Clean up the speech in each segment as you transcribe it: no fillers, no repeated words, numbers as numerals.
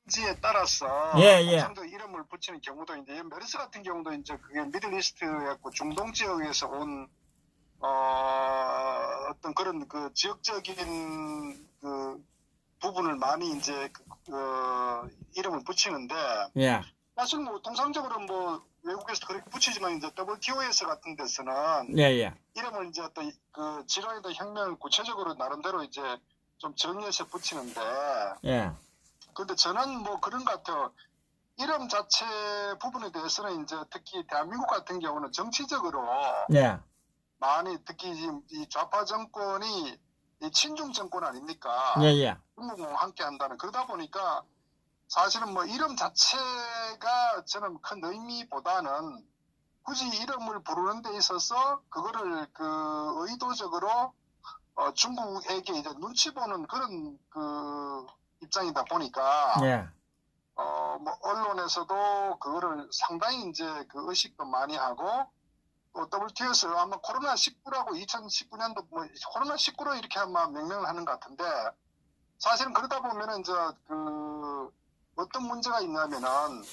지에 따라서 예, 예. 통상적 이름을 붙이는 경우도 이제 메르스 같은 경우도 이제 그게 미들리스트였고 중동 지역에서 온 어떤 그런 그 지역적인 그 부분을 많이 이제 이름을 붙이는데 예. 사실 뭐 통상적으로 뭐 외국에서 그렇게 붙이지만 이제 WTO에서 같은 데서는 예, 예. 이름을 이제 어떤 그 질환에 대한 형명을 구체적으로 나름대로 이제 좀 정리해서 붙이는데 예. 근데 저는 뭐 그런 것 같아요. 이름 자체 부분에 대해서는 이제 특히 대한민국 같은 경우는 정치적으로 예. 많이 특히 지금 이 좌파 정권이 이 친중 정권 아닙니까? 예, 예. 중국과 함께 한다는 그러다 보니까 사실은 뭐 이름 자체가 저는 큰 의미보다는 굳이 이름을 부르는 데 있어서 그거를 그 의도적으로 중국에게 이제 눈치 보는 그런 그 입장이다 보니까 예. 뭐 언론에서도 그거를 상당히 이제 그 의식도 많이 하고 또 WTO에서 아마 코로나19라고 2019년도 뭐 코로나19로 이렇게 아마 명명을 하는 것 같은데 사실은 그러다 보면은 이제 그 어떤 문제가 있냐면은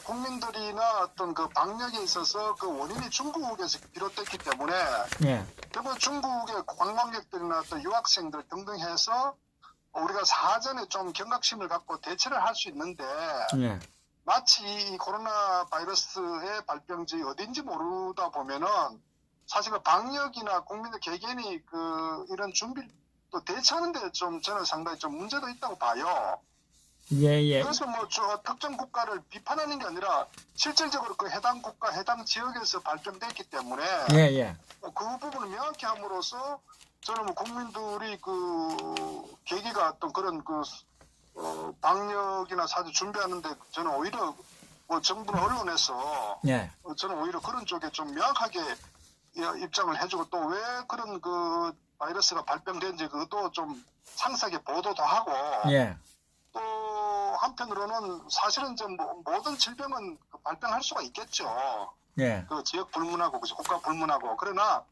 국민들이나 어떤 그 방역에 있어서 그 원인이 중국에서 비롯됐기 때문에 예. 결국 중국의 관광객들이나 또 유학생들 등등 해서 우리가 사전에 좀 경각심을 갖고 대처를 할 수 있는데 예. 마치 이 코로나 바이러스의 발병지 어딘지 모르다 보면은 사실 그 방역이나 국민들 개개인이 그 이런 준비 또 대처하는데 좀 저는 상당히 좀 문제도 있다고 봐요. 예, 예. 그래서 뭐 저 특정 국가를 비판하는 게 아니라 실질적으로 그 해당 국가 해당 지역에서 발병됐기 때문에 예, 예. 그 부분을 명확히 함으로써 저는 뭐 국민들이 그 계기가 어떤 그런 그 방역이나 사주 준비하는데 저는 오히려 뭐 정부나 언론에서 예. 저는 오히려 그런 쪽에 좀 명확하게 입장을 해주고 또 왜 그런 그 바이러스가 발병된지 그것도 좀 상세하게 보도도 하고 예. 또 한편으로는 사실은 좀 모든 질병은 발병할 수가 있겠죠. 예. 그 지역 불문하고 국가 불문하고 그러나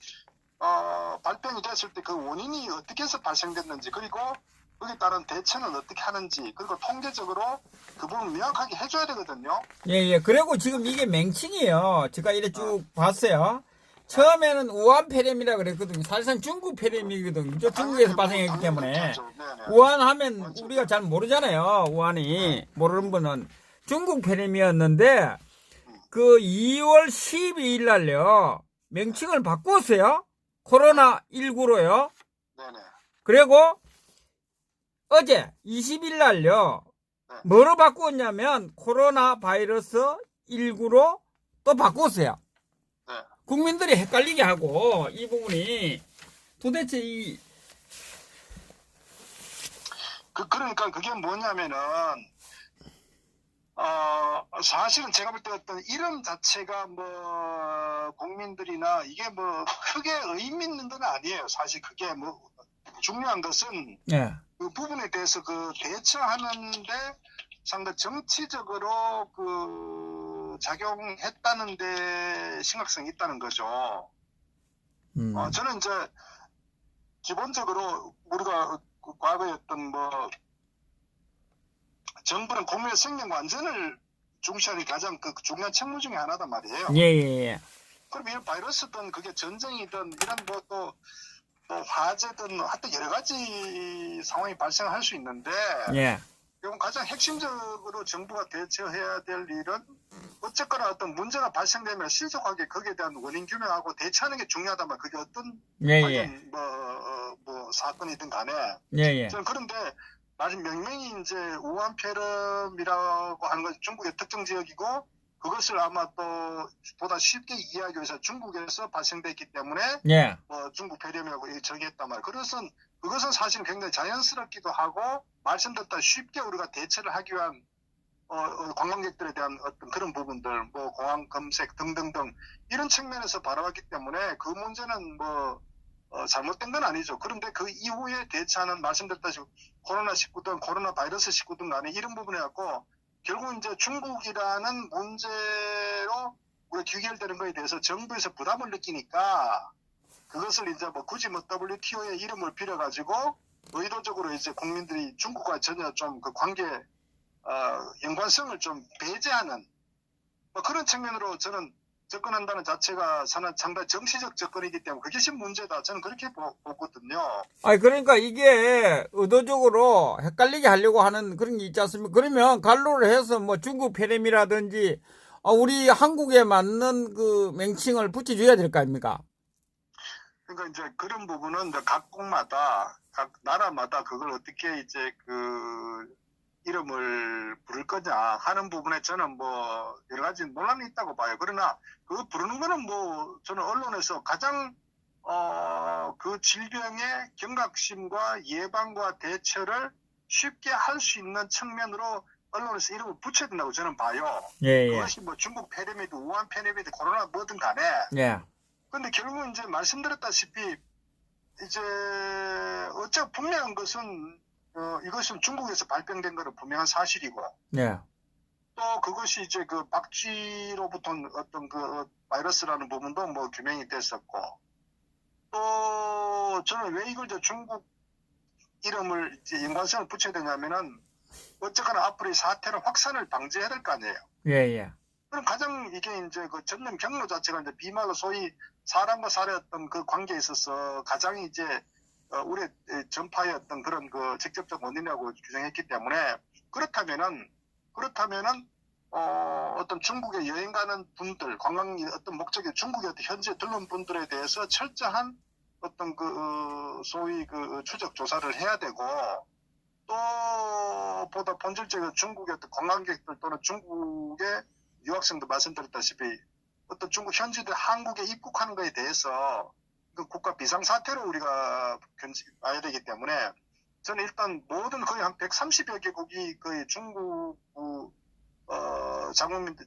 발병이 됐을 때 그 원인이 어떻게 해서 발생됐는지 그리고 거기에 따른 대처는 어떻게 하는지 그리고 통계적으로 그 부분 명확하게 해줘야 되거든요. 예, 예. 그리고 지금 이게 맹칭이에요. 제가 이래 쭉 봤어요. 처음에는 우한 폐렴이라 그랬거든요. 사실상 중국 폐렴이거든요. 저 중국에서 발생했기 때문에. 우한 하면 우리가 잘 모르잖아요. 우한이. 모르는 분은. 중국 폐렴이었는데, 그 2월 12일 날요. 명칭을 바꿨어요. 코로나19로요. 네네. 그리고 어제 20일 날요. 뭐로 바꾸었냐면 코로나 바이러스 19로 또 바꿨어요. 네. 국민들이 헷갈리게 하고 이 부분이 도대체 이 그러니까 그게 뭐냐면은 사실은 제가 볼 때 어떤 이름 자체가 뭐 국민들이나 이게 뭐 크게 의미 있는 건 아니에요. 사실 그게 뭐 중요한 것은 예. 그 부분에 대해서 그 대처하는데 상당히 정치적으로 그 작용했다는데 심각성이 있다는 거죠. 저는 이제 기본적으로 우리가 그 과거에 어떤 뭐 정부는 국민의 생명과 안전을 중시하는 가장 그 중요한 책무 중에 하나단 말이에요. 예, 예, 예. 그럼 이 바이러스든 그게 전쟁이든 이런 뭐 화재든 하여튼 여러 가지 상황이 발생할 수 있는데 예. 이건 가장 핵심적으로 정부가 대처해야 될 일은 어쨌거나 어떤 문제가 발생되면 신속하게 거기에 대한 원인 규명하고 대처하는 게 중요하단 말이에요. 그게 어떤 예, 예. 뭐 사건이든 간에 예, 예. 저는 그런데 아직 명명이 이제 우한 폐렴이라고 하는 건 중국의 특정 지역이고 그것을 아마 또 보다 쉽게 이해하기 위해서 중국에서 발생됐기 때문에 예. 중국 폐렴이라고 정의했단 말이에요. 그것은 사실 굉장히 자연스럽기도 하고 말씀드렸다 쉽게 우리가 대처를 하기 위한 관광객들에 대한 어떤 그런 부분들 뭐 공항 검색 등등등 이런 측면에서 바라봤기 때문에 그 문제는 뭐 잘못된 건 아니죠. 그런데 그 이후에 대처하는 말씀드렸다시피 코로나19든 코로나 바이러스 19든 간에 이런 부분에 갖고 결국 이제 중국이라는 문제로 우리가 귀결되는 거에 대해서 정부에서 부담을 느끼니까 그것을 이제 뭐 굳이 뭐 WTO의 이름을 빌어가지고 의도적으로 이제 국민들이 중국과 전혀 좀 그 관계 일관성을 좀 배제하는 뭐 그런 측면으로 저는 접근한다는 자체가 상당히 정치적 접근이기 때문에 그것이 문제다. 저는 그렇게 보거든요. 아니, 그러니까 이게 의도적으로 헷갈리게 하려고 하는 그런 게 있지 않습니까? 그러면 갈로를 해서 뭐 중국 페렘이라든지 우리 한국에 맞는 그 맹칭을 붙여줘야 될 거 아닙니까? 그러니까 이제 그런 부분은 이제 각국마다, 각 나라마다 그걸 어떻게 이제 그 이름을 부를 거냐 하는 부분에 저는 뭐 여러 가지 논란이 있다고 봐요. 그러나 그 부르는 거는 뭐 저는 언론에서 가장 그 질병의 경각심과 예방과 대처를 쉽게 할 수 있는 측면으로 언론에서 이름을 붙여야 된다고 저는 봐요. 예, 예. 그것이 뭐 중국 페데믹이든 우한 페데믹이든 코로나 뭐든 간에. 예. 근데 결국은 이제 말씀드렸다시피 이제 어째 분명한 것은 이것은 중국에서 발병된 거는 분명한 사실이고 예. 또 그것이 이제 그 박쥐로부터 어떤 그 바이러스라는 부분도 뭐 규명이 됐었고 또 저는 왜 이걸 이제 중국 이름을 이제 연관성을 붙여야 되냐면은 어쨌거나 앞으로 이 사태는 확산을 방지해야 될 거 아니에요. 예, 예. 그럼 가장 이게 이제 그 전염 경로 자체가 이제 비말로 소위 사람과 사람의 어떤 그 관계에 있어서 가장 이제 우리 전파의 어떤 그런 그 직접적 원인이라고 규정했기 때문에 그렇다면은 어떤 중국에 여행 가는 분들 관광 어떤 목적이 중국에 현지에 들른 분들에 대해서 철저한 어떤 그 소위 그 추적 조사를 해야 되고 또 보다 본질적으로 중국의 어떤 관광객들 또는 중국의 유학생도 말씀드렸다시피 어떤 중국 현지들 한국에 입국하는 것에 대해서 그 국가 비상사태로 우리가 봐야 되기 때문에 저는 일단 모든 거의 한 130여 개국이 거의 중국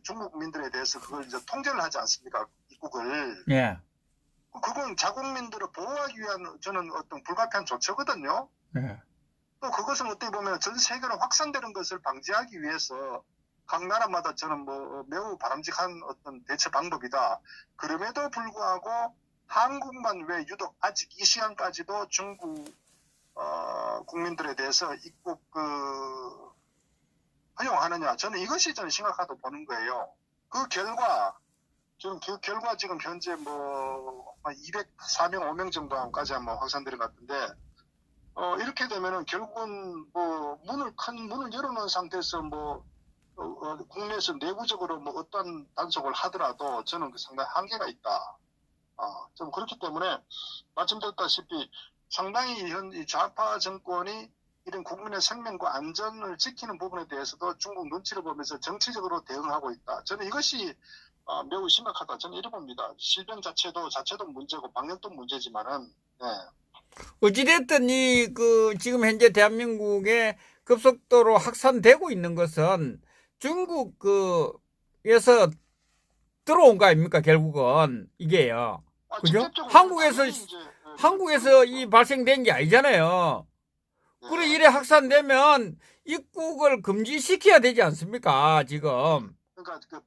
중국민들에 대해서 그걸 이제 통제를 하지 않습니까? 입국을. 예. 그건 자국민들을 보호하기 위한 저는 어떤 불가피한 조처거든요. 예. 또 그것은 어떻게 보면 전 세계로 확산되는 것을 방지하기 위해서 각 나라마다 저는 뭐 매우 바람직한 어떤 대처 방법이다. 그럼에도 불구하고 한국만 왜 유독 아직 이 시간까지도 중국 국민들에 대해서 입국 허용하느냐. 저는 이것이 저는 심각하다고 보는 거예요. 그 결과 지금 현재 뭐 204명, 5명 정도까지 한번 확산되는 것 같은데 이렇게 되면은 결국은 뭐 큰 문을 열어놓은 상태에서 뭐 국내에서 내부적으로 뭐 어떤 단속을 하더라도 저는 그 상당히 한계가 있다. 좀 그렇기 때문에 말씀드렸다시피 상당히 이 좌파 정권이 이런 국민의 생명과 안전을 지키는 부분에 대해서도 중국 눈치를 보면서 정치적으로 대응하고 있다. 저는 이것이 매우 심각하다. 저는 이래 봅니다. 질병 자체도 문제고 방역도 문제지만은. 네. 어찌됐든 지금 현재 대한민국에 급속도로 확산되고 있는 것은 중국에서 들어온 거 아닙니까? 결국은 이게요. 그죠? 한국에서 이 발생된 게 아니잖아요. 그래 이래 확산되면 입국을 금지시켜야 되지 않습니까? 지금. 그러니까 그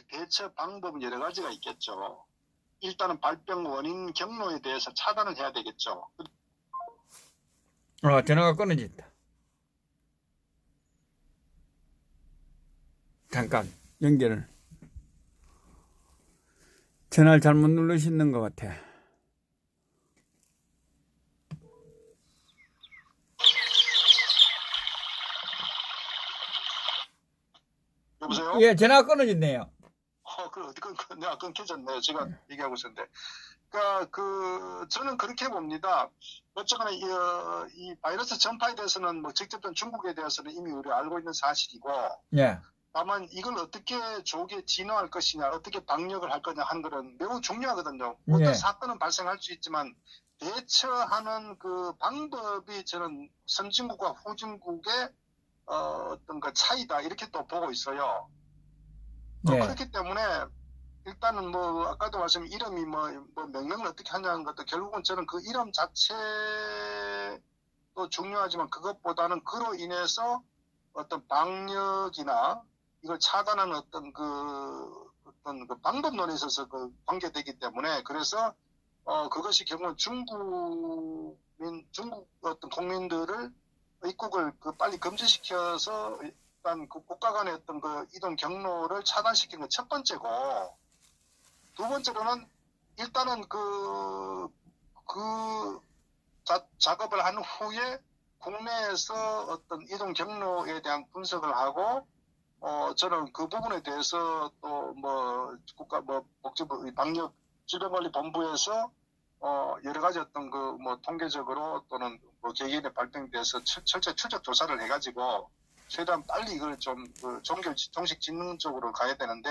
대처 방법은 여러 가지가 있겠죠. 일단은 발병 원인 경로에 대해서 차단을 해야 되겠죠. 전화가 끊어진다. 잠깐 연결을. 전화를 잘못 누르시는 것 같아. 여보세요? 예, 전화가 끊어졌네요. 내가 끊겨졌네요. 제가 얘기하고 있었는데. 그러니까 저는 그렇게 봅니다. 어쨌거나 이 바이러스 전파에 대해서는 뭐 직접적인 중국에 대해서는 이미 우리가 알고 있는 사실이고. 예. 다만 이걸 어떻게 조기에 진화할 것이냐, 어떻게 방역을 할 거냐 하는 것은 매우 중요하거든요. 어떤 사건은 발생할 수 있지만 대처하는 그 방법이 저는 선진국과 후진국의 어떤 그 차이다 이렇게 또 보고 있어요. 그렇기 때문에 일단은 뭐 아까도 말씀 이름이 뭐 명령을 어떻게 하냐는 것도 결국은 저는 그 이름 자체도 중요하지만 그것보다는 그로 인해서 어떤 방역이나 이걸 차단하는 어떤 그 방법론에 있어서 그 관계되기 때문에 그래서 그것이 결국은 중국 어떤 국민들을 입국을 빨리 금지시켜서 어떤 그 국가 간의 어떤 그 이동 경로를 차단시킨 건 첫 번째고, 두 번째로는 일단은 작업을 한 후에 국내에서 어떤 이동 경로에 대한 분석을 하고, 저는 그 부분에 대해서 또 뭐 국가 뭐 복지부 방역 질병관리본부에서 여러 가지 어떤 그 뭐 통계적으로 또는 뭐 개개인의 발병돼서 철저히 추적 조사를 해가지고 최대한 빨리 이걸 좀 그 종식 짓는 쪽으로 가야 되는데,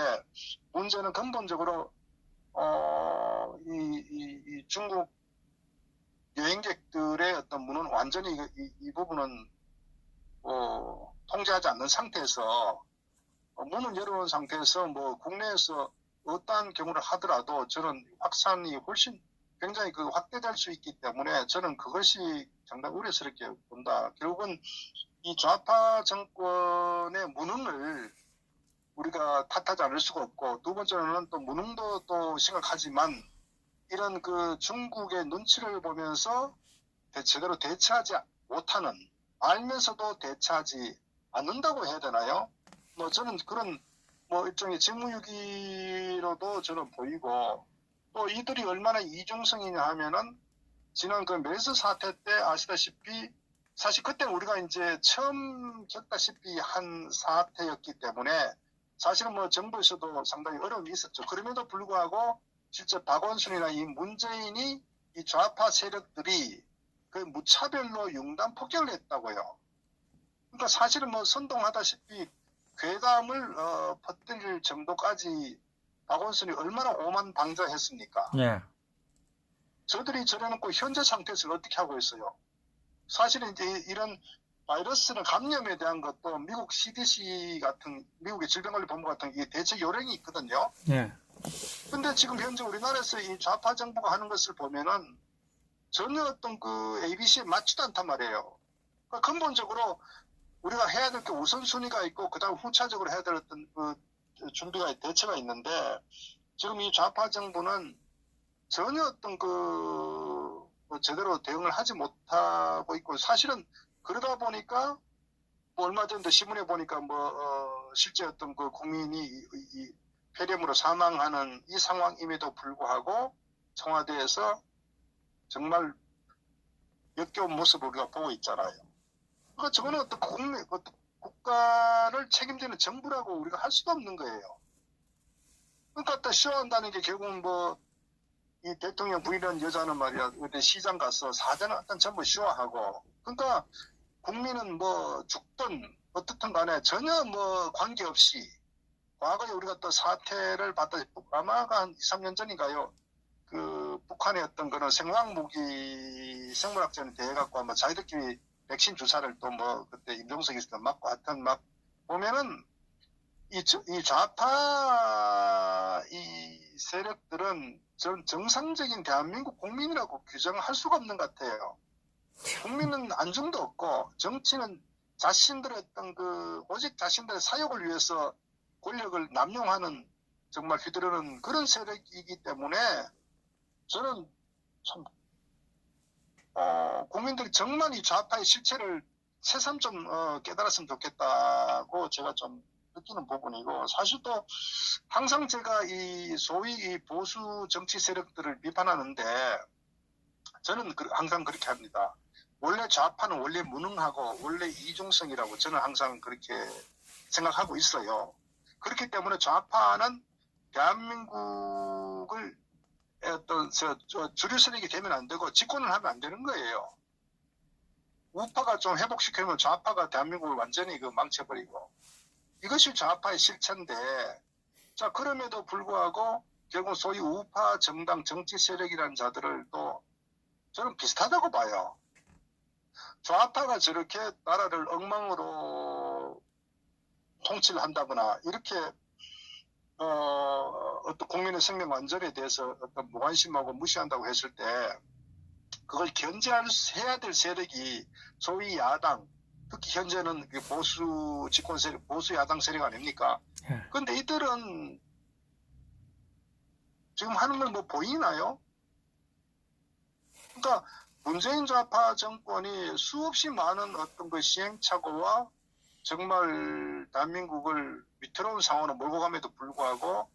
문제는 근본적으로 이 중국 여행객들의 어떤 문은 완전히 이 부분은 통제하지 않는 상태에서 문을 열어놓은 상태에서 뭐 국내에서 어떠한 경우를 하더라도 저는 확산이 훨씬 굉장히 그 확대될 수 있기 때문에 저는 그것이 상당히 우려스럽게 본다. 결국은 이 좌파 정권의 무능을 우리가 탓하지 않을 수가 없고, 두 번째로는 또 무능도 또 심각하지만 이런 그 중국의 눈치를 보면서 제대로 대처하지 못하는, 알면서도 대처하지 않는다고 해야 되나요? 뭐 저는 그런 뭐 일종의 직무유기로도 저는 보이고, 또 이들이 얼마나 이중성이냐 하면은 지난 그 메르스 사태 때 아시다시피 사실 그때는 우리가 이제 처음 겪다시피 한 사태였기 때문에 사실은 뭐 정부에서도 상당히 어려움이 있었죠. 그럼에도 불구하고 실제 박원순이나 이 문재인이 이 좌파 세력들이 그 무차별로 융단 폭격을 했다고요. 그러니까 사실은 뭐 선동하다시피 괴담을 퍼뜨릴 정도까지 박원순이 얼마나 오만방자했습니까? 예. 저들이 저래놓고 현재 상태에서 어떻게 하고 있어요? 사실은 이제 이런 바이러스는 감염에 대한 것도 미국 CDC 같은 미국의 질병관리본부 같은 이게 대책 요령이 있거든요. 예. 근데 지금 현재 우리나라에서 이 좌파 정부가 하는 것을 보면은 전혀 어떤 그 ABC에 맞지도 않단 말이에요. 그러니까 근본적으로 우리가 해야 될 게 우선순위가 있고 그다음 후차적으로 해야 될 어떤 그 준비가 대처가 있는데, 지금 이 좌파 정부는 전혀 어떤 뭐 제대로 대응을 하지 못하고 있고, 사실은 그러다 보니까 뭐 얼마 전에 신문에 보니까 실제 어떤 그 국민이 이 폐렴으로 사망하는 이 상황임에도 불구하고 청와대에서 정말 역겨운 모습을 우리가 보고 있잖아요. 그러니까 저거는 어떤 국가를 책임지는 정부라고 우리가 할 수도 없는 거예요. 그러니까 또 쇼한다는 게 결국은 뭐 이 대통령 부인한 여자는 말이야, 그때 시장 가서 사전을 일단 전부 쇼하고, 그러니까 국민은 뭐 죽든 어떻든 간에 전혀 뭐 관계없이, 과거에 우리가 또 사태를 봤다시피 아마가 한 2, 3년 전인가요? 그 북한의 어떤 그런 생화학무기 생물학전에 대해 갖고 아마 자기들끼리 백신 주사를 또 뭐 그때 임종석이 있을 때 맞고 하여튼 막 보면은 이 좌파 이 세력들은 전 정상적인 대한민국 국민이라고 규정할 수가 없는 것 같아요. 국민은 안중도 없고 정치는 자신들의 어떤 오직 자신들의 사욕을 위해서 권력을 남용하는 정말 휘두르는 그런 세력이기 때문에 저는 참 국민들이 정말 이 좌파의 실체를 새삼 좀 깨달았으면 좋겠다고 제가 좀 느끼는 부분이고, 사실 또 항상 제가 이 소위 이 보수 정치 세력들을 비판하는데 저는 항상 그렇게 합니다. 원래 좌파는 원래 무능하고 원래 이중성이라고 저는 항상 그렇게 생각하고 있어요. 그렇기 때문에 좌파는 대한민국을 어떤 주류 세력이 되면 안 되고 집권을 하면 안 되는 거예요. 우파가 좀 회복시키면 좌파가 대한민국을 완전히 망쳐버리고, 이것이 좌파의 실체인데, 자, 그럼에도 불구하고 결국 소위 우파 정당 정치 세력이라는 자들을 또 저는 비슷하다고 봐요. 좌파가 저렇게 나라를 엉망으로 통치를 한다거나 이렇게 어떤 국민의 생명 안전에 대해서 어떤 무관심하고 무시한다고 했을 때 그걸 견제해야 될 세력이 소위 야당, 특히 현재는 보수 집권 세력, 보수 야당 세력 아닙니까? 그런데 이들은 지금 하는 걸 뭐 보이나요? 그러니까 문재인 좌파 정권이 수없이 많은 어떤 그 시행착오와 정말 대한민국을 위태로운 상황으로 몰고 감에도 불구하고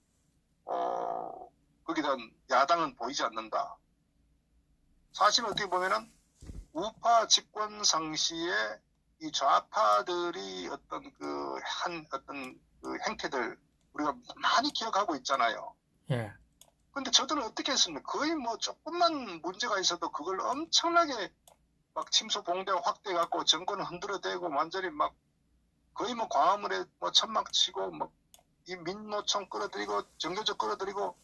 거기에 대한 야당은 보이지 않는다. 사실 어떻게 보면은 우파 집권 상시에 이 좌파들이 어떤 어떤 행태들 우리가 많이 기억하고 있잖아요. 예. 근데 저들은 어떻게 했습니까? 거의 뭐 조금만 문제가 있어도 그걸 엄청나게 막 침소봉대 확대해갖고 정권을 흔들어대고 완전히 막 거의 뭐 광화문에 뭐 천막 치고 뭐 이 민노총 끌어들이고 정교조 끌어들이고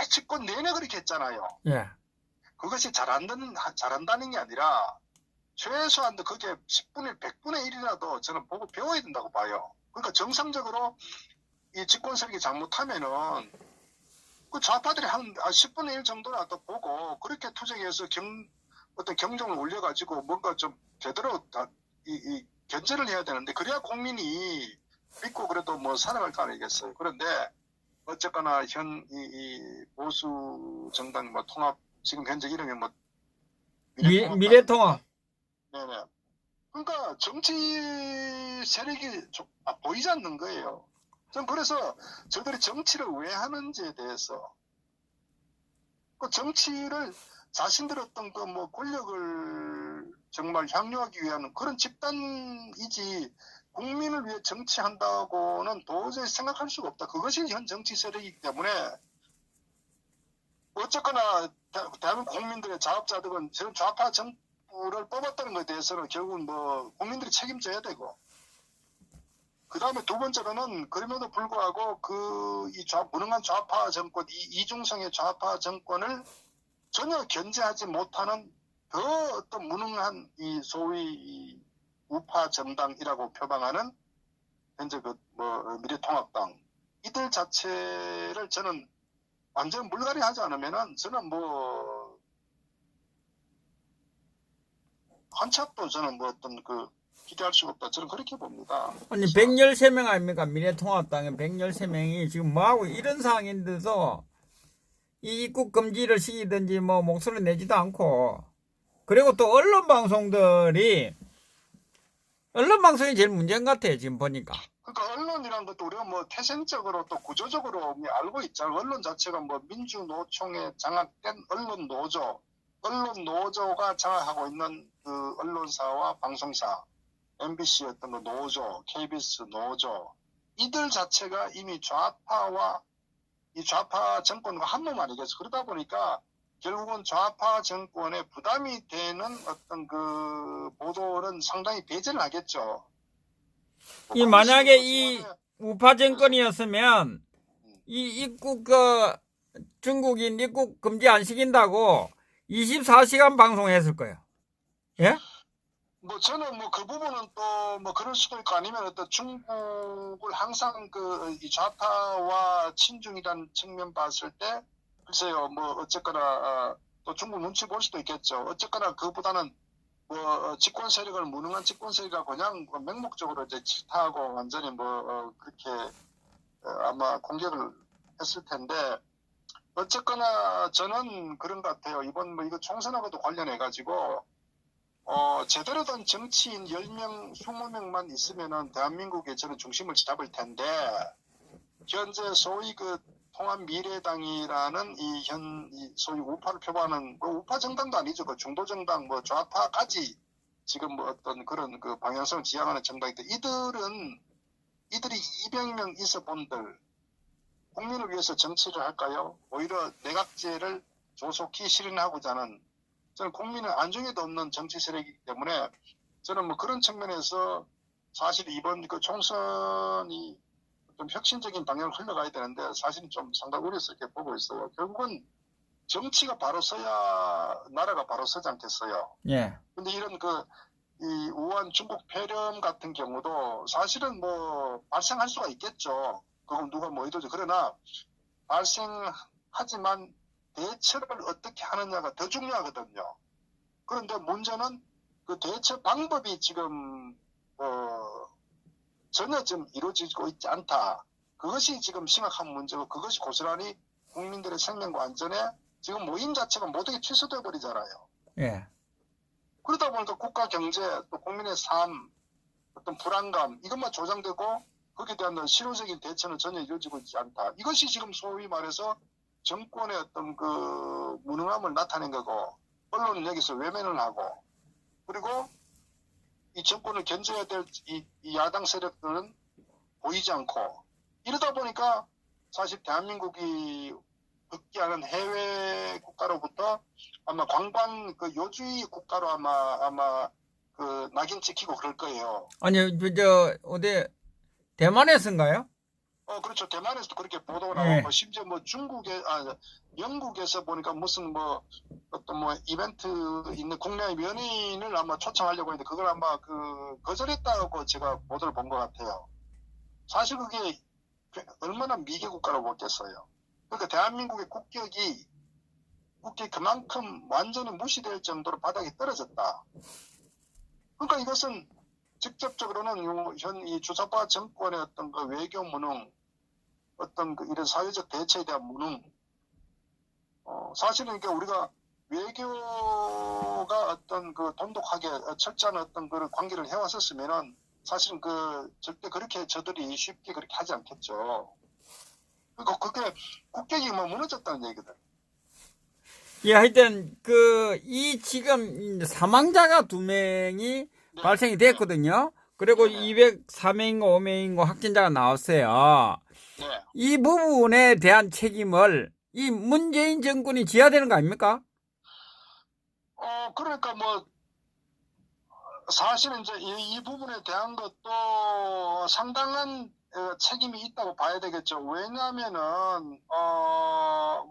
대집권 내내 그렇게 했잖아요. 예. 그것이 잘한다는 게 아니라 최소한 그게 10분의 1, 100분의 1이라도 저는 보고 배워야 된다고 봐요. 그러니까 정상적으로 이 집권 세력이 잘못하면은 그 좌파들이 한 10분의 1 정도라도 보고 그렇게 투쟁해서 어떤 경종을 올려가지고 뭔가 좀 제대로 이 견제를 해야 되는데 그래야 국민이 믿고 그래도 뭐 살아갈 거 아니겠어요. 그런데 어쨌거나 이 보수 정당 뭐 통합 지금 현재 이름이 뭐 미래통합. 네네. 그러니까 정치 세력이 보이지 않는 거예요. 전 그래서 저들이 정치를 왜 하는지에 대해서 그 정치를 자신들 어떤 그 뭐 권력을 정말 향유하기 위한 그런 집단이지 국민을 위해 정치한다고는 도저히 생각할 수가 없다. 그것이 현 정치 세력이기 때문에 어쨌거나 대한민국 국민들의 자업자득은 지금 좌파 정부를 뽑았다는 것에 대해서는 결국은 뭐 국민들이 책임져야 되고 그 다음에 두 번째로는 그럼에도 불구하고 무능한 좌파 정권, 이중성의 좌파 정권을 전혀 견제하지 못하는 더 어떤 무능한 이 소위 우파 정당이라고 표방하는 현재 미래통합당 이들 자체를 저는 완전 물갈이 하지 않으면은 저는 뭐 한치 앞도 저는 뭐 어떤 기대할 수가 없다. 저는 그렇게 봅니다. 아니 113명 아닙니까? 미래통합당의 113명이 지금 뭐하고 이런 상황인데도 이 입국 금지를 시키든지 뭐 목소리 내지도 않고 그리고 또 언론 방송이 제일 문제인 것 같아요. 지금 보니까. 그러니까 언론이란 것도 우리가 뭐 태생적으로 또 구조적으로 알고 있잖아요. 언론 자체가 뭐 민주노총에 장악된 언론노조가 장악하고 있는 그 언론사와 방송사, MBC 어떤 노조, KBS 노조 이들 자체가 이미 이 좌파 정권과 한 몸 아니겠어. 그러다 보니까 결국은 좌파 정권에 부담이 되는 어떤 보도는 상당히 배제를 하겠죠. 만약에 이 우파 정권이었으면 이 중국인 입국 금지 안 시킨다고 24시간 방송했을 거예요. 예? 뭐 저는 뭐 그 부분은 또 뭐 그럴 수도 있고 아니면 어떤 중국을 항상 이 좌파와 친중이라는 측면 봤을 때 글쎄요 뭐 어쨌거나 또 중국 눈치 볼 수도 있겠죠. 어쨌거나 그보다는 뭐 집권 세력을 무능한 집권 세력이라 그냥 맹목적으로 이제 질타하고 완전히 그렇게 아마 공격을 했을 텐데 어쨌거나 저는 그런 것 같아요. 이번 이거 총선하고도 관련해 가지고 제대로 된 정치인 10명, 20명만 있으면은 대한민국의 저는 중심을 잡을 텐데, 현재 소위 통합미래당이라는 이 소위 우파를 표방하는, 우파 정당도 아니죠. 중도 정당, 좌파까지 지금 어떤 그런 방향성을 지향하는 정당인데, 이들이 200명 있어 본들, 국민을 위해서 정치를 할까요? 오히려 내각제를 조속히 실현하고자 하는 저는 국민의 안중에도 없는 정치 세력이기 때문에 저는 그런 측면에서 사실 이번 총선이 좀 혁신적인 방향을 흘러가야 되는데 사실은 좀 상당히 우려스럽게 보고 있어요. 결국은 정치가 바로 서야 나라가 바로 서지 않겠어요. 예. 근데 이런 이 우한 중국 폐렴 같은 경우도 사실은 발생할 수가 있겠죠. 그건 누가 의도지. 그러나 발생하지만 대처를 어떻게 하느냐가 더 중요하거든요. 그런데 문제는 그 대처 방법이 지금 전혀 좀 이루어지고 있지 않다. 그것이 지금 심각한 문제고 그것이 고스란히 국민들의 생명과 안전에 지금 모임 자체가 모두가 취소돼 버리잖아요. 예. 그러다 보니까 국가 경제 또 국민의 삶 어떤 불안감 이것만 조장되고 거기에 대한 실효적인 대처는 전혀 이루어지고 있지 않다. 이것이 지금 소위 말해서 정권의 어떤 그 무능함을 나타낸 거고 언론은 여기서 외면을 하고 그리고 이 정권을 견제해야 될 이 야당 세력들은 보이지 않고 이러다 보니까 사실 대한민국이 복귀하는 해외 국가로부터 아마 관광 그 요주의 국가로 아마 그 낙인 찍히고 그럴 거예요. 아니, 어디, 대만에서인가요? 그렇죠. 대만에서도 그렇게 보도가 예. 나오고, 심지어 뭐 영국에서 보니까 무슨 뭐, 어떤 뭐, 이벤트 있는 국내 연예인을 아마 초청하려고 했는데, 그걸 아마 거절했다고 제가 보도를 본 것 같아요. 사실 그게 얼마나 미개 국가라고 보겠어요. 그러니까 대한민국의 국격이 그만큼 완전히 무시될 정도로 바닥에 떨어졌다. 그러니까 이것은 직접적으로는 이 주사파 정권의 어떤 그 외교 무능, 어떤 그 이런 사회적 대처에 대한 무능, 사실은 그러니까 우리가 외교가 어떤 그 돈독하게 철저한 어떤 그 관계를 해왔었으면은 사실은 절대 그렇게 저들이 쉽게 그렇게 하지 않겠죠. 그러니까 그게 국격이 뭐 무너졌다는 얘기거든. 예, 하여튼, 이 지금 사망자가 2명이 네. 발생이 됐거든요. 그리고 네. 204명인가 5명인가 확진자가 나왔어요. 네. 이 부분에 대한 책임을 이 문재인 정권이 져야 되는 거 아닙니까? 그러니까 뭐, 사실은 이제 이 부분에 대한 것도 상당한 책임이 있다고 봐야 되겠죠. 왜냐하면은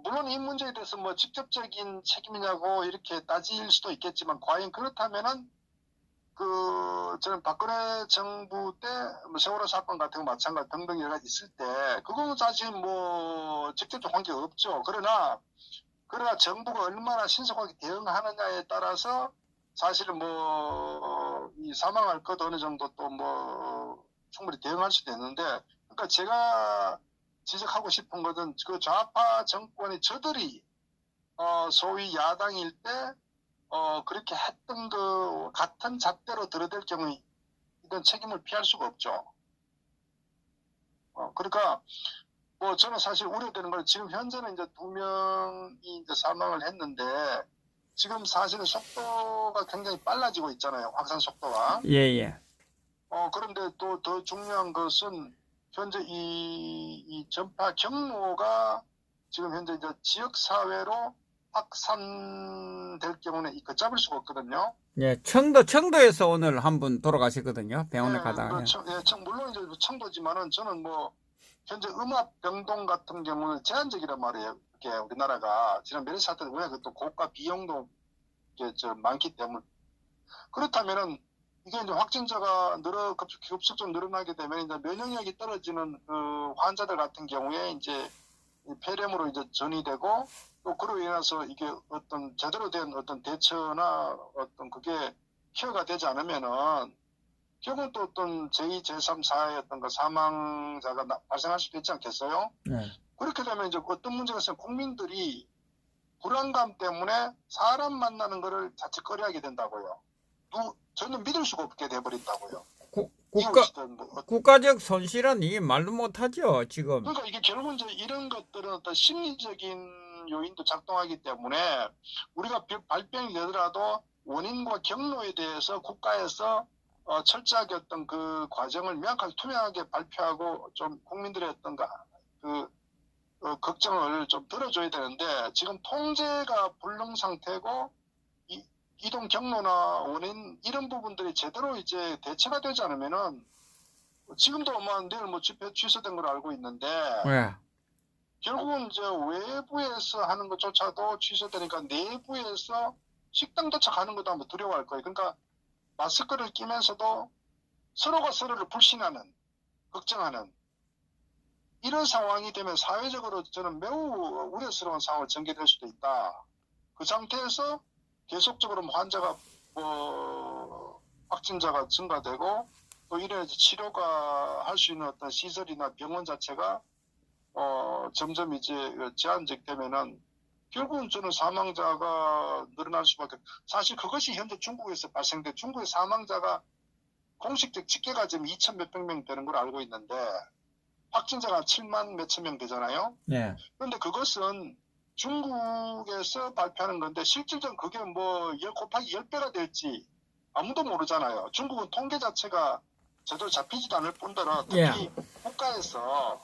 물론 이 문제에 대해서 뭐 직접적인 책임이냐고 이렇게 따질 수도 있겠지만 과연 그렇다면은 저는 박근혜 정부 때 뭐 세월호 사건 같은 거 마찬가지 등등 여러 가지 있을 때 그거는 사실 뭐 직접적 관계가 없죠. 그러나 정부가 얼마나 신속하게 대응하느냐에 따라서 사실은 이 사망할 것 어느 정도 또 뭐 충분히 대응할 수도 있는데, 그러니까 제가 지적하고 싶은 것은 그 좌파 정권이 저들이 소위 야당일 때 그렇게 했던 같은 잣대로 들어댈 경우에 이런 책임을 피할 수가 없죠. 그러니까 뭐 저는 사실 우려되는 건 지금 현재는 이제 2명이 이제 사망을 했는데 지금 사실은 속도가 굉장히 빨라지고 있잖아요. 확산 속도가. 예. 그런데 또 더 중요한 것은 현재 이 전파 경로가 지금 현재 이제 지역 사회로 확산될 경우는 걷잡을 수가 없거든요. 예, 청도에서 오늘 한 분 돌아가셨거든요. 병원에 가다가. 물론 이제 청도지만은 저는 뭐 현재 음압병동 같은 경우는 제한적이란 말이에요. 이게 우리나라가 지난 메르스 사태 때문에 또 고가 비용도 많기 때문에 그렇다면은 이게 이제 확진자가 급속적으로 늘어나게 되면 이제 면역력이 떨어지는 환자들 같은 경우에 이제 폐렴으로 이제 전이되고 또 그로 인해서 이게 어떤 제대로 된 어떤 대처나 어떤 그게 케어가 되지 않으면은 결국은 또 어떤 제2, 제3, 4의 어떤 그 사망자가 발생할 수도 있지 않겠어요? 네. 그렇게 되면 이제 어떤 문제가 있으면 국민들이 불안감 때문에 사람 만나는 거를 자칫거리 하게 된다고요. 전혀 믿을 수가 없게 돼버린다고요. 국가적 손실은 이게 말도 못하죠, 지금. 그러니까 이게 결국은 이제 이런 것들은 어떤 심리적인 요인도 작동하기 때문에 우리가 발병이 되더라도 원인과 경로에 대해서 국가에서 철저하게 어떤 그 과정을 명확하게 투명하게 발표하고 좀 국민들의 어떤 걱정을 좀 들어줘야 되는데 지금 통제가 불능 상태고 이동 경로나 원인 이런 부분들이 제대로 이제 대처가 되지 않으면은 지금도 내일 집회 취소된 걸 알고 있는데 네. 결국은 이제 외부에서 하는 것조차도 취소되니까 내부에서 식당 도착하는 것도 한번 두려워할 거예요. 그러니까 마스크를 끼면서도 서로가 서로를 불신하는, 걱정하는 이런 상황이 되면 사회적으로 저는 매우 우려스러운 상황을 전개될 수도 있다. 그 상태에서 계속적으로 환자가 확진자가 증가되고 또 이래 치료가 할 수 있는 어떤 시설이나 병원 자체가 점점 이제 제한적 되면은 결국은 저는 사망자가 늘어날 수밖에. 사실 그것이 현재 중국에서 발생된 중국의 사망자가 공식적 집계가 지금 2천 몇백 명 되는 걸 알고 있는데 확진자가 7만 몇천 명 되잖아요. 예. 그런데 그것은 중국에서 발표하는 건데 실질적으로 그게 뭐 곱하기 10배가 될지 아무도 모르잖아요. 중국은 통계 자체가 제대로 잡히지도 않을 뿐더러 특히 예. 국가에서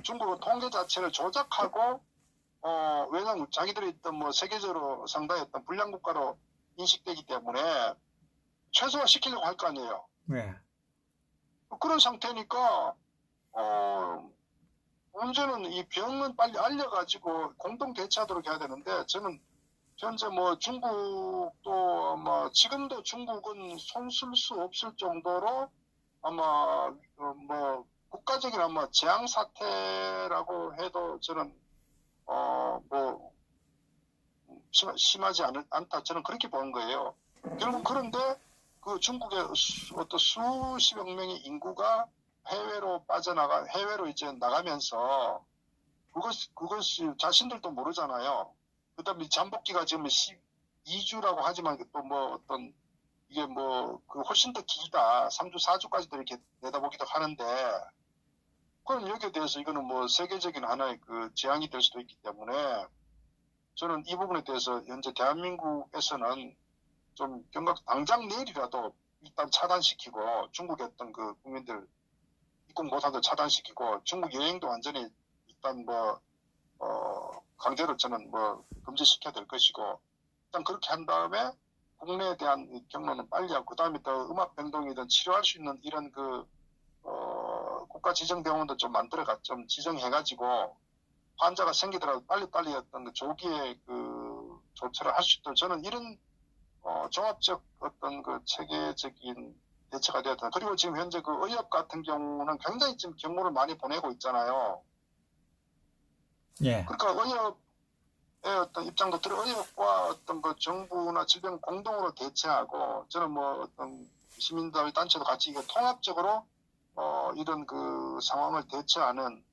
중국은 통계 자체를 조작하고 왜냐하면 자기들이 있던 뭐 세계적으로 상당히 어떤 불량 국가로 인식되기 때문에 최소화 시키려고 할 거 아니에요. 예. 그런 상태니까 문제는 이 병은 빨리 알려가지고 공동 대처하도록 해야 되는데 저는 현재 뭐 중국도 뭐 지금도 중국은 손 쓸 수 없을 정도로 아마 뭐 국가적인 아마 재앙 사태라고 해도 저는 뭐 심하지 않다 저는 그렇게 보는 거예요. 결국 그런데 그 중국의 어떤 수십억 명의 인구가 해외로 이제 나가면서 그것이 자신들도 모르잖아요. 그 다음에 잠복기가 지금 12주라고 하지만 또 뭐 어떤 이게 뭐 그 훨씬 더 길다. 3주, 4주까지도 이렇게 내다보기도 하는데 그럼 여기에 대해서 이거는 뭐 세계적인 하나의 그 재앙이 될 수도 있기 때문에 저는 이 부분에 대해서 현재 대한민국에서는 좀 당장 내일이라도 일단 차단시키고 중국의 어떤 그 국민들 입국 못하도 차단시키고 중국 여행도 완전히 일단 뭐 강제로 저는 뭐 금지시켜야 될 것이고 일단 그렇게 한 다음에 국내에 대한 경로는 빨리 하고 그 다음에 또 음압 병동이든 치료할 수 있는 이런 그 국가 지정병원도 좀 좀 지정해가지고 환자가 생기더라도 빨리빨리 어떤 그 조기에 그 조처를 할 수 있도록 저는 이런 종합적 어떤 그 체계적인 대처가 되었다. 그리고 지금 현재 그 의협 같은 경우는 굉장히 지금 경고를 많이 보내고 있잖아요. 예. 그러니까 의협의 어떤 입장도 들어 의협과 어떤 그 정부나 질병 공동으로 대처하고 저는 뭐 어떤 시민들 단체도 같이 이거 통합적으로 이런 그 상황을 대처하는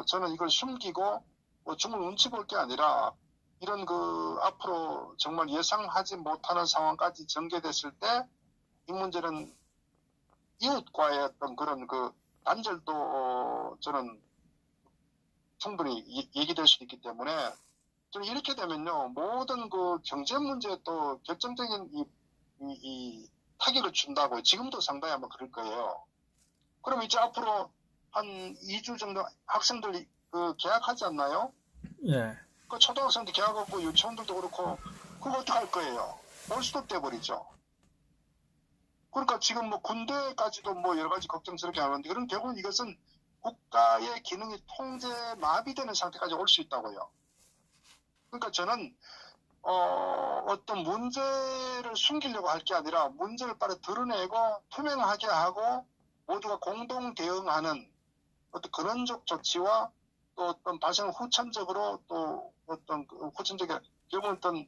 저는 이걸 숨기고 뭐 중국 눈치 볼 게 아니라 이런 그 앞으로 정말 예상하지 못하는 상황까지 전개됐을 때 이 문제는 이웃과의 어떤 그런 그 단절도 저는 충분히 얘기될 수 있기 때문에 저는 이렇게 되면요 모든 그 경제 문제에 또 결정적인 이 타격을 준다고 지금도 상당히 아마 그럴 거예요. 그럼 이제 앞으로 한 2주 정도 학생들이 그 개학하지 않나요? 예. 그 초등학생도 개학하고 유치원들도 그렇고 그거 어떻게 할 거예요? 올스톱 돼버리죠. 그러니까 지금 뭐 군대까지도 뭐 여러 가지 걱정스럽게 하는데 그럼 결국은 이것은 국가의 기능이 통제 마비되는 상태까지 올 수 있다고요. 그러니까 저는 어떤 문제를 숨기려고 할 게 아니라 문제를 빨리 드러내고 투명하게 하고 모두가 공동 대응하는 어떤 그런적 조치와 또 어떤 발생 후천적으로 또 어떤 후천적인 결국은 어떤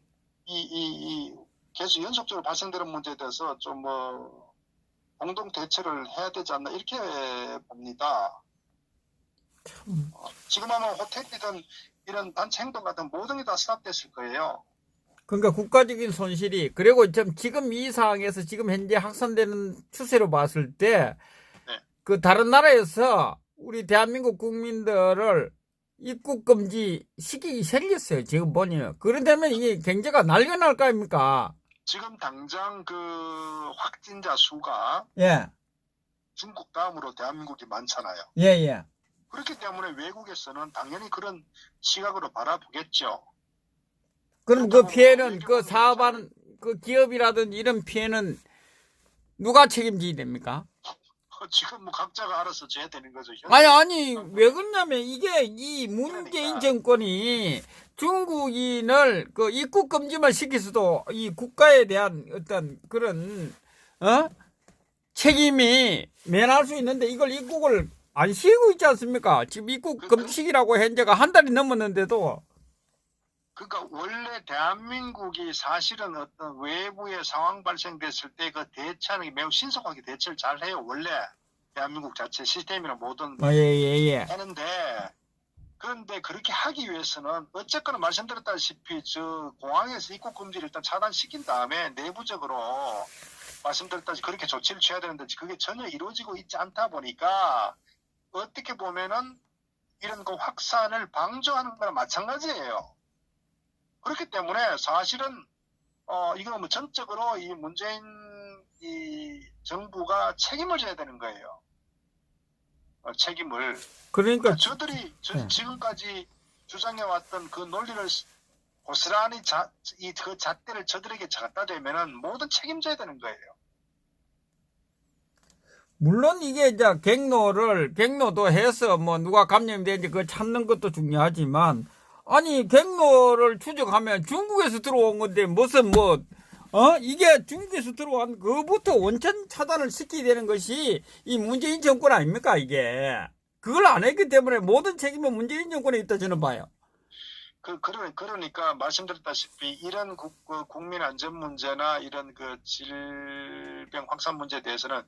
계속 연속적으로 발생되는 문제에 대해서 좀 뭐 공동 대처를 해야 되지 않나 이렇게 봅니다. 지금 아마 호텔이든 이런 단체 행동 같은 모든 게 다 스탑됐을 거예요. 그러니까 국가적인 손실이 그리고 지금 이 상황에서 지금 현재 확산되는 추세로 봤을 때 그 다른 나라에서 우리 대한민국 국민들을 입국 금지 시키기 생겼어요. 지금 보니면 그러다면 이게 경제가 난리가 날 거 아닙니까? 지금 당장 그 확진자 수가 예. 중국 다음으로 대한민국이 많잖아요. 예. 그렇기 때문에 외국에서는 당연히 그런 시각으로 바라보겠죠. 그럼 그 피해는 그 사업하는 그 기업이라든 이런 피해는 누가 책임져야 됩니까? 지금 뭐 각자가 알아서 져야 되는 거죠. 아니 왜 그러냐면 이게 이 문재인 정권이 중국인을 그 입국 금지만 시킬 수도 이 국가에 대한 어떤 그런 책임이 면할 수 있는데 이걸 입국을 안 시키고 있지 않습니까? 지금 입국 금지시키라고 현재가 한 달이 넘었는데도. 그러니까 원래 대한민국이 사실은 어떤 외부의 상황 발생됐을 때 그 대처는 매우 신속하게 대처를 잘 해요. 원래 대한민국 자체 시스템이나 모든 하는데 그런데 그렇게 하기 위해서는 어쨌거나 말씀드렸다시피 저 공항에서 입국 금지를 일단 차단시킨 다음에 내부적으로 말씀드렸다시피 그렇게 조치를 취해야 되는데 그게 전혀 이루어지고 있지 않다 보니까 어떻게 보면은 이런 그 확산을 방조하는 거랑 마찬가지예요. 그렇기 때문에 사실은 이거는 뭐 전적으로 이 문재인 이 정부가 책임을 져야 되는 거예요. 책임을. 그러니까 저들이 지금까지 주장해왔던 그 논리를 고스란히 그 잣대를 저들에게 갖다 대면은 모든 책임져야 되는 거예요. 물론 이게 이제 갱노도 해서 뭐 누가 감염되는지 그거 찾는 것도 중요하지만 아니 갱노를 추적하면 중국에서 들어온 건데 무슨 이게 중국에서 들어온 그부터 원천 차단을 시켜야 되는 것이 이 문재인 정권 아닙니까 이게. 그걸 안 했기 때문에 모든 책임은 문재인 정권에 있다 저는 봐요. 그러니까 말씀드렸다시피 이런 국민 안전 문제나 이런 그 질병 확산 문제에 대해서는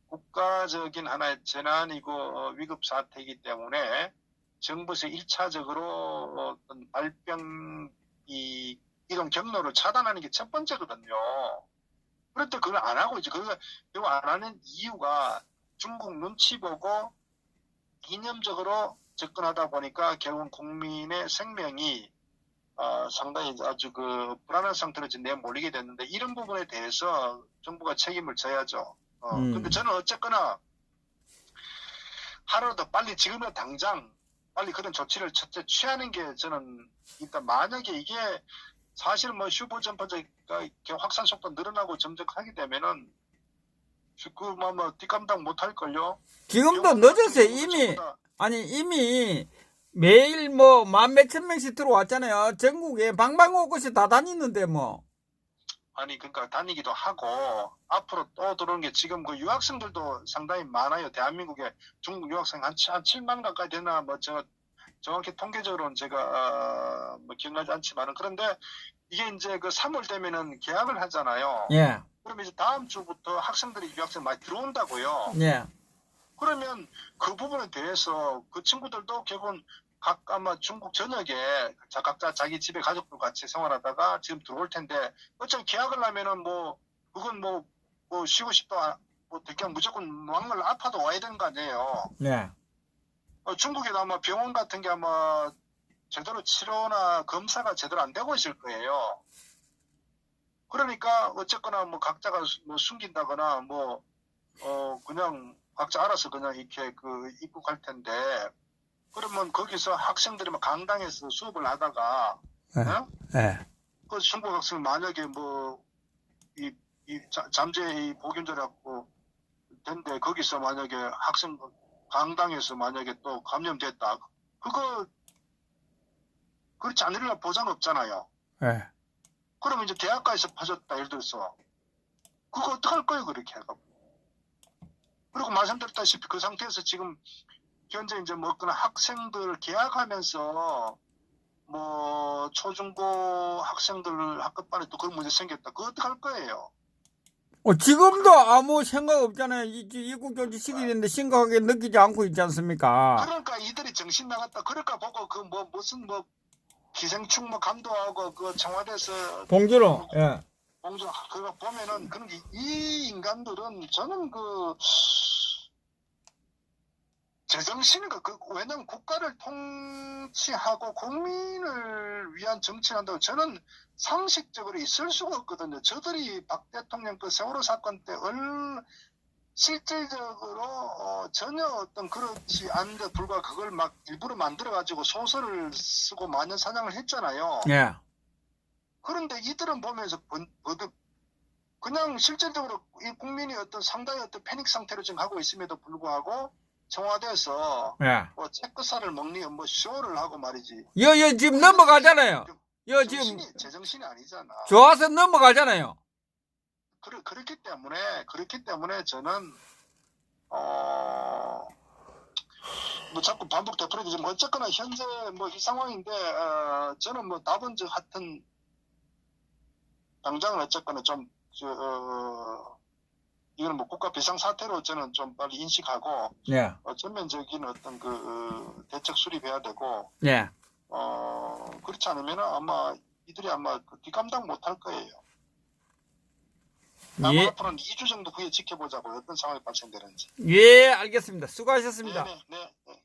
국가적인 하나의 재난이고 위급 사태이기 때문에 정부에서 1차적으로 어떤 발병 이런 경로를 차단하는 게 첫 번째거든요. 그런데 그걸 안 하고 이제 그거 안 하는 이유가 중국 눈치 보고 이념적으로 접근하다 보니까 결국 국민의 생명이 상당히 아주 그 불안한 상태로 지금 내몰리게 됐는데 이런 부분에 대해서 정부가 책임을 져야죠. 근데 저는 어쨌거나 하루도 빨리 지금은 당장 빨리 그런 조치를 첫째 취하는 게 저는 일단 만약에 이게 사실 뭐 슈퍼 전파자가 확산 속도 늘어나고 점점 하게 되면은 뭐 뒷감당 못 할걸요. 지금도 늦었어요. 이미 매일 뭐 만 몇천 명씩 들어왔잖아요. 전국에 방방곡곡이 다 다니는데 뭐. 아니 그러니까 다니기도 하고 앞으로 또 들어오는 게 지금 그 유학생들도 상당히 많아요. 대한민국에 중국 유학생 한 7만 가까이 되나 뭐 제가 정확히 통계적으로는 제가 뭐 기억나지 않지만은 그런데 이게 이제 그 3월 되면은 개학을 하잖아요. 예. 그러면 이제 다음 주부터 학생들이 유학생 많이 들어온다고요. 예. 그러면 그 부분에 대해서 그 친구들도 결국은 아마 중국 전역에 각자 자기 집에 가족들 같이 생활하다가 지금 들어올 텐데 어차피 계약을 하면은 그건 쉬고 싶다 그냥 무조건 왕을 아파도 와야 되는 거 아니에요. 네. 중국에도 아마 병원 같은 게 아마 제대로 치료나 검사가 제대로 안 되고 있을 거예요. 그러니까 어쨌거나 각자가 숨긴다거나 그냥 각자 알아서 그냥 이렇게 입국할 텐데 그러면 거기서 학생들이 강당에서 수업을 하다가 그 중국 학생 만약에 잠재 보균자라고 된데 거기서 만약에 학생 강당에서 만약에 또 감염됐다 그거 그렇지 않으리라 보장 없잖아요. 그러면 이제 대학가에서 퍼졌다 예를 들어서 그거 어떡할 거예요 그렇게 해가지고. 그리고 말씀드렸다시피 그 상태에서 지금 현재 이제 그런 학생들 개학하면서 초중고 학생들 학급반에 또 그런 문제 생겼다. 그거 어떡할 거예요? 지금도 아무 생각 없잖아요. 입국 조치 시기인데 심각하게 느끼지 않고 있지 않습니까? 그러니까 이들이 정신 나갔다. 그러니까 보고 무슨 기생충 감도하고 그 청와대에서 봉주로 그거 보면은 그런 게 이 인간들은 저는 제정신인가 왜냐면 국가를 통치하고 국민을 위한 정치를 한다고 저는 상식적으로 있을 수가 없거든요. 저들이 박 대통령 그 세월호 사건 때 실질적으로 전혀 어떤 그렇지 않은데 불과 그걸 일부러 만들어 가지고 소설을 쓰고 마녀사냥을 했잖아요. 예. 그런데 이들은 보면서 그냥 실질적으로 이 국민이 어떤 상당히 어떤 패닉 상태로 지금 하고 있음에도 불구하고 청와대에서 체크사를 먹니 쇼를 하고 말이지. 지금 넘어가잖아요. 지금 제정신이 아니잖아. 좋아서 넘어가잖아요. 그렇기 때문에 저는 자꾸 반복 되풀이지만 어쨌거나 현재 이 상황인데 저는 답은 하여튼 당장은 어쨌거나 좀 이건 국가 비상사태로 저는 좀 빨리 인식하고 전면적인 어떤 대책 수립해야 되고 그렇지 않으면 아마 이들이 뒷감당 못할 거예요. 아마 예. 앞으로는 2주 정도 후에 지켜보자고 어떤 상황이 발생되는지. 예, 알겠습니다. 수고하셨습니다. 네, 네, 네.